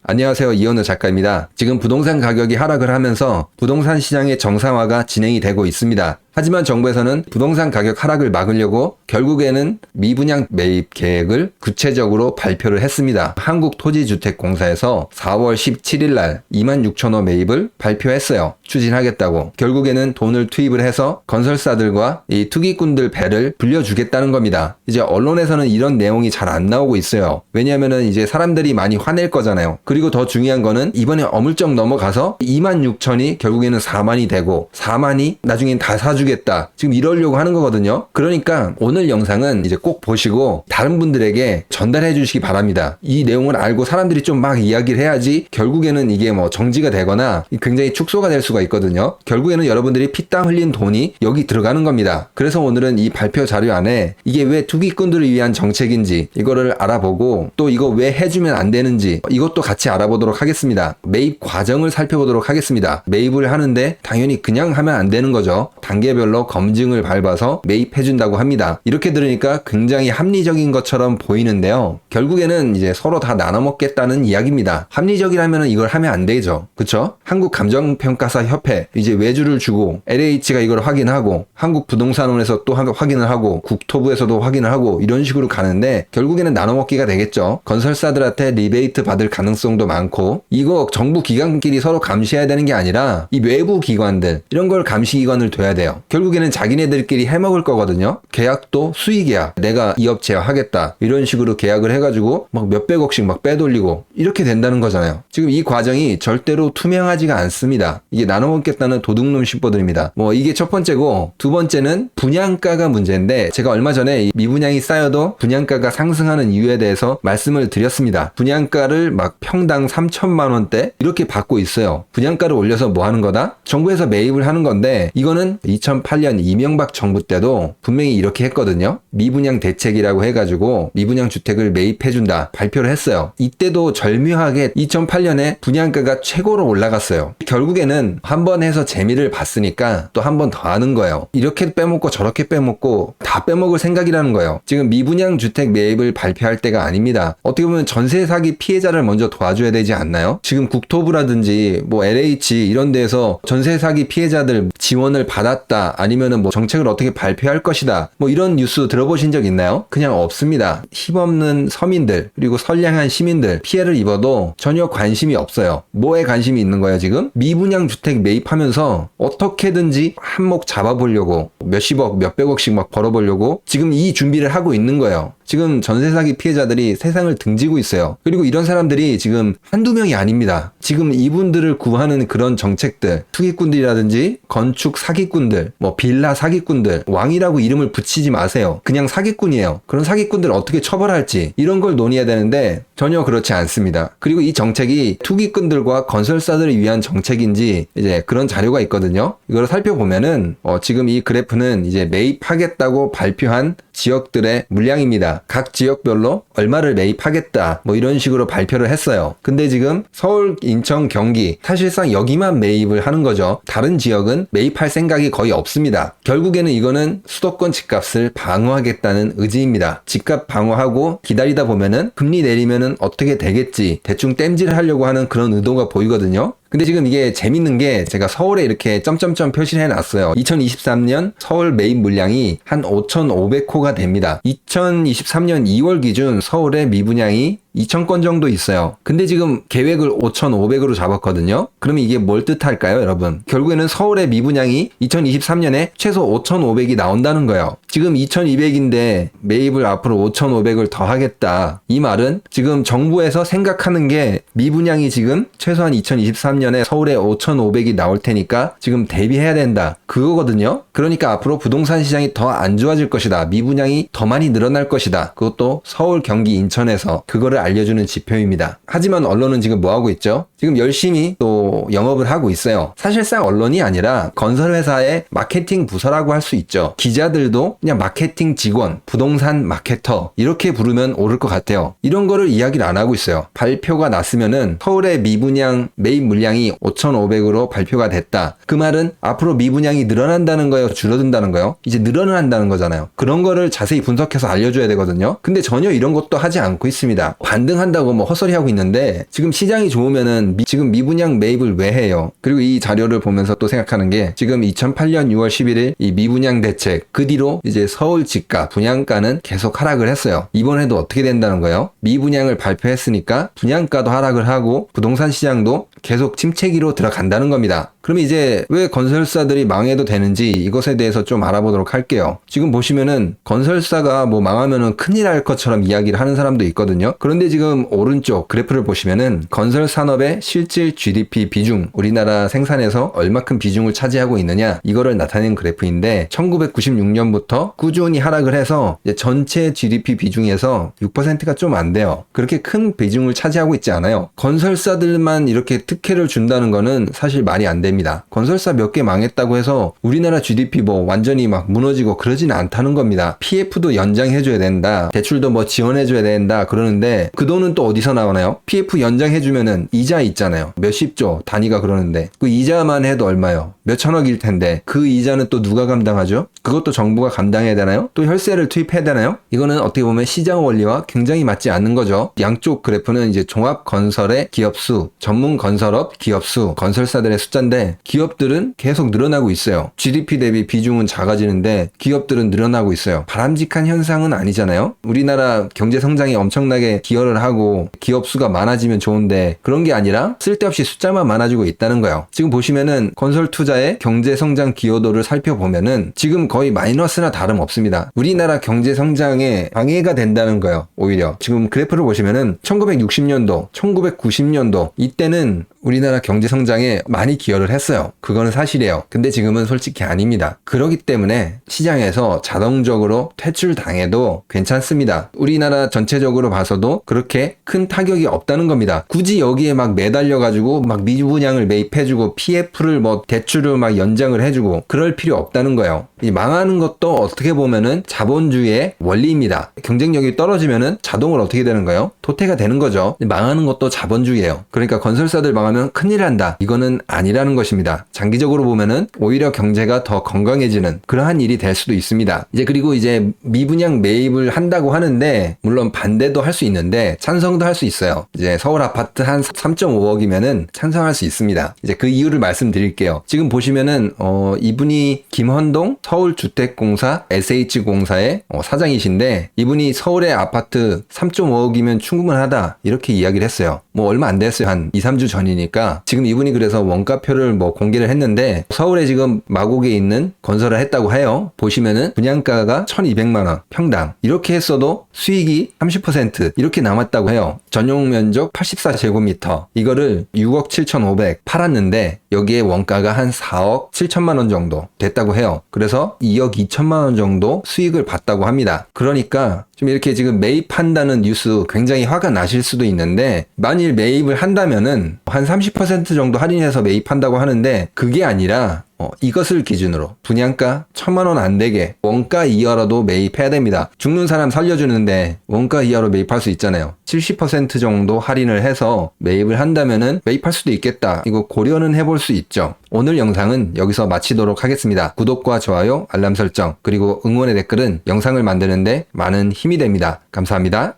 안녕하세요. 이현우 작가입니다. 지금 부동산 가격이 하락을 하면서 부동산 시장의 정상화가 진행이 되고 있습니다. 하지만 정부에서는 부동산 가격 하락을 막으려고 결국에는 미분양 매입 계획을 구체적으로 발표를 했습니다. 한국토지주택공사에서 4월 17일 날 26,000호 매입을 발표했어요. 추진하겠다고. 결국에는 돈을 투입을 해서 건설사들과 이 투기꾼들 배를 불려주겠다는 겁니다. 이제 언론에서는 이런 내용이 잘 안 나오고 있어요. 왜냐면은 이제 사람들이 많이 화낼 거잖아요. 그리고 더 중요한 거는 이번에 어물쩍 넘어가서 26,000이 결국에는 4만이 되고 4만이 나중엔 다 사주겠다. 지금 이러려고 하는 거거든요. 그러니까 오늘 영상은 이제 꼭 보시고 다른 분들에게 전달해 주시기 바랍니다. 이 내용을 알고 사람들이 좀 막 이야기를 해야지 결국에는 이게 뭐 정지가 되거나 굉장히 축소가 될 수가 있거든요. 결국에는 여러분들이 피땀 흘린 돈이 여기 들어가는 겁니다. 그래서 오늘은 이 발표 자료 안에 이게 왜 투기꾼들을 위한 정책인지 이거를 알아보고 또 이거 왜 해주면 안 되는지 이것도 같이 알아보도록 하겠습니다. 매입 과정을 살펴보도록 하겠습니다. 매입을 하는데 당연히 그냥 하면 안 되는 거죠. 단계별로 검증을 밟아서 매입해준다고 합니다. 이렇게 들으니까 굉장히 합리적인 것처럼 보이는데요. 결국에는 이제 서로 다 나눠 먹겠다는 이야기입니다. 합리적이라면 이걸 하면 안 되죠. 그쵸? 한국감정평가사 협회 이제 외주를 주고 LH가 이걸 확인하고 한국부동산원에서 또 확인을 하고 국토부에서도 확인을 하고 이런 식으로 가는데 결국에는 나눠 먹기가 되겠죠. 건설사들한테 리베이트 받을 가능성도 많고 이거 정부 기관끼리 서로 감시해야 되는 게 아니라 이 외부 기관들 이런 걸 감시기관을 둬야 돼요. 결국에는 자기네들끼리 해먹을 거거든요. 계약도 수의계약 내가 이 업체와 하겠다 이런 식으로 계약을 해가지고 막 몇백억씩 막 빼돌리고 이렇게 된다는 거잖아요. 지금 이 과정이 절대로 투명하지가 않습니다. 이게 나눠 먹겠다는 도둑놈 심보들입니다. 뭐 이게 첫 번째고 두 번째는 분양가가 문제인데 제가 얼마 전에 미분양이 쌓여도 분양가가 상승하는 이유에 대해서 말씀을 드렸습니다. 분양가를 막 평당 3천만 원대 이렇게 받고 있어요. 분양가를 올려서 뭐 하는 거다? 정부에서 매입을 하는 건데 이거는 2008년 이명박 정부 때도 분명히 이렇게 했거든요. 미분양 대책이라고 해가지고 미분양 주택을 매입해준다 발표를 했어요. 이때도 절묘하게 2008년에 분양가가 최고로 올라갔어요. 결국에는 한 번 해서 재미를 봤으니까 또 한 번 더 하는 거예요. 이렇게 빼먹고 저렇게 빼먹고 다 빼먹을 생각이라는 거예요. 지금 미분양 주택 매입을 발표할 때가 아닙니다. 어떻게 보면 전세 사기 피해자를 먼저 도와줘야 되지 않나요? 지금 국토부라든지 뭐 LH 이런 데에서 전세 사기 피해자들 지원을 받았다 아니면은 뭐 정책을 어떻게 발표할 것이다 뭐 이런 뉴스 들어보신 적 있나요? 그냥 없습니다. 힘없는 서민들 그리고 선량한 시민들 피해를 입어도 전혀 관심이 없어요. 뭐에 관심이 있는 거예요 지금? 미분양 주택 매입하면서 어떻게든지 한몫 잡아보려고 몇십억 몇백억씩 막 벌어보려고 지금 이 준비를 하고 있는 거예요. 지금 전세 사기 피해자들이 세상을 등지고 있어요. 그리고 이런 사람들이 지금 한두 명이 아닙니다. 지금 이분들을 구하는 그런 정책들, 투기꾼들이라든지 건축 사기꾼들, 뭐 빌라 사기꾼들, 왕이라고 이름을 붙이지 마세요. 그냥 사기꾼이에요. 그런 사기꾼들 어떻게 처벌할지 이런 걸 논의해야 되는데 전혀 그렇지 않습니다. 그리고 이 정책이 투기꾼들과 건설사들을 위한 정책인지 이제 그런 자료가 있거든요. 이걸 살펴보면은 지금 이 그래프는 이제 매입하겠다고 발표한 지역들의 물량입니다. 각 지역별로 얼마를 매입하겠다 뭐 이런 식으로 발표를 했어요. 근데 지금 서울, 인천, 경기 사실상 여기만 매입을 하는 거죠. 다른 지역은 매입할 생각이 거의 없습니다. 결국에는 이거는 수도권 집값을 방어하겠다는 의지입니다. 집값 방어하고 기다리다 보면은 금리 내리면은 어떻게 되겠지 대충 땜질을 하려고 하는 그런 의도가 보이거든요. 근데 지금 이게 재밌는 게 제가 서울에 이렇게 점점점 표시를 해놨어요. 2023년 서울 매입 물량이 한 5,500호가 됩니다. 2023년 2월 기준 서울의 미분양이 2,000건 정도 있어요. 근데 지금 계획을 5,500으로 잡았거든요. 그러면 이게 뭘 뜻할까요, 여러분? 결국에는 서울의 미분양이 2023년에 최소 5,500이 나온다는 거예요. 지금 2,200인데 매입을 앞으로 5,500을 더 하겠다. 이 말은 지금 정부에서 생각하는 게 미분양이 지금 최소한 2023년에 서울에 5,500이 나올 테니까 지금 대비해야 된다. 그거거든요. 그러니까 앞으로 부동산 시장이 더 안 좋아질 것이다. 미분양이 더 많이 늘어날 것이다. 그것도 서울, 경기, 인천에서 그거를 알려주는 지표입니다. 하지만 언론은 지금 뭐 하고 있죠? 지금 열심히 또 언론으로 영업을 하고 있어요. 사실상 언론이 아니라 건설회사의 마케팅 부서라고 할 수 있죠. 기자들도 그냥 마케팅 직원, 부동산 마케터 이렇게 부르면 옳을 것 같아요. 이런 거를 이야기를 안 하고 있어요. 발표가 났으면은 서울의 미분양 매입 물량이 5,500으로 발표가 됐다. 그 말은 앞으로 미분양이 늘어난다는 거예요? 줄어든다는 거예요? 이제 늘어난다는 거잖아요. 그런 거를 자세히 분석해서 알려줘야 되거든요. 근데 전혀 이런 것도 하지 않고 있습니다. 반등한다고 뭐 헛소리하고 있는데 지금 시장이 좋으면은 지금 미분양 매입을 왜 해요? 그리고 이 자료를 보면서 또 생각하는 게 지금 2008년 6월 11일 이 미분양 대책 그 뒤로 이제 서울 집가 분양가는 계속 하락을 했어요. 이번에도 어떻게 된다는 거예요? 미분양을 발표했으니까 분양가도 하락을 하고 부동산 시장도 계속 침체기로 들어간다는 겁니다. 그럼 이제 왜 건설사들이 망해도 되는지 이것에 대해서 좀 알아보도록 할게요. 지금 보시면은 건설사가 뭐 망하면은 큰일 날 것처럼 이야기를 하는 사람도 있거든요. 그런데 지금 오른쪽 그래프를 보시면은 건설 산업의 실질 GDP 비중, 우리나라 생산에서 얼마큼 비중을 차지하고 있느냐 이거를 나타낸 그래프인데 1996년부터 꾸준히 하락을 해서 이제 전체 GDP 비중에서 6%가 좀 안 돼요. 그렇게 큰 비중을 차지하고 있지 않아요. 건설사들만 이렇게 특혜를 준다는 거는 사실 말이 안 됩니다. 건설사 몇 개 망했다고 해서 우리나라 GDP 뭐 완전히 막 무너지고 그러지는 않다는 겁니다. PF도 연장해줘야 된다. 대출도 뭐 지원해줘야 된다. 그러는데 그 돈은 또 어디서 나오나요? PF 연장해주면은 이자 있잖아요. 몇십조 단위가 그러는데 그 이자만 해도 얼마요? 몇천억일 텐데 그 이자는 또 누가 감당하죠? 그것도 정부가 감당해야 되나요? 또 혈세를 투입해야 되나요? 이거는 어떻게 보면 시장 원리와 굉장히 맞지 않는 거죠. 양쪽 그래프는 이제 종합건설의 기업수, 전문건설업 기업수, 건설사들의 숫자인데 기업들은 계속 늘어나고 있어요. GDP 대비 비중은 작아지는데 기업들은 늘어나고 있어요. 바람직한 현상은 아니잖아요. 우리나라 경제 성장에 엄청나게 기여를 하고 기업 수가 많아지면 좋은데 그런 게 아니라 쓸데없이 숫자만 많아지고 있다는 거예요. 지금 보시면은 건설 투자의 경제 성장 기여도를 살펴보면은 지금 거의 마이너스나 다름없습니다. 우리나라 경제 성장에 방해가 된다는 거예요. 오히려 지금 그래프를 보시면은 1960년도, 1990년도 이때는 우리나라 경제 성장에 많이 기여를 했어요. 그거는 사실이에요. 근데 지금은 솔직히 아닙니다. 그렇기 때문에 시장에서 자동적으로 퇴출당해도 괜찮습니다. 우리나라 전체적으로 봐서도 그렇게 큰 타격이 없다는 겁니다. 굳이 여기에 막 매달려가지고 막 미분양을 매입해주고 PF를 뭐 대출을 막 연장을 해주고 그럴 필요 없다는 거예요. 이 망하는 것도 어떻게 보면은 자본주의의 원리입니다. 경쟁력이 떨어지면은 자동으로 어떻게 되는 거예요? 도태가 되는 거죠. 망하는 것도 자본주의예요. 그러니까 건설사들 망하면 큰일 난다. 이거는 아니라는 것입니다. 장기적으로 보면은 오히려 경제가 더 건강해지는 그러한 일이 될 수도 있습니다. 그리고 이제 미분양 매입을 한다고 하는데 물론 반대도 할 수 있는데 찬성도 할 수 있어요. 이제 서울 아파트 한 3.5억이면은 찬성할 수 있습니다. 이제 그 이유를 말씀드릴게요. 지금 보시면은 이분이 김헌동 서울주택공사 SH공사의 사장이신데 이분이 서울의 아파트 3.5억이면 충분하다 이렇게 이야기를 했어요. 뭐 얼마 안 됐어요. 한 2, 3주 전이니까 지금 이분이 그래서 원가표를 뭐 공개를 했는데 서울에 지금 마곡에 있는 건설을 했다고 해요. 보시면은 분양가가 1,200만 원 평당 이렇게 했어도 수익이 30% 이렇게 남았다고 해요. 전용 면적 84제곱미터 이거를 6억 7,500 팔았는데 여기에 원가가 한 4억 7천만 원 정도 됐다고 해요. 그래서 2억 2천만 원 정도 수익을 봤다고 합니다. 그러니까 좀 이렇게 지금 매입한다는 뉴스 굉장히 화가 나실 수도 있는데 만일 매입을 한다면은 한 30% 정도 할인해서 매입한다고 하는데 그게 아니라 이것을 기준으로 분양가 1,000만 원 안 되게 원가 이하로도 매입해야 됩니다. 죽는 사람 살려주는데 원가 이하로 매입할 수 있잖아요. 70% 정도 할인을 해서 매입을 한다면은 매입할 수도 있겠다. 이거 고려는 해볼 수 있죠. 오늘 영상은 여기서 마치도록 하겠습니다. 구독과 좋아요, 알람 설정, 그리고 응원의 댓글은 영상을 만드는데 많은 힘이 됩니다. 감사합니다.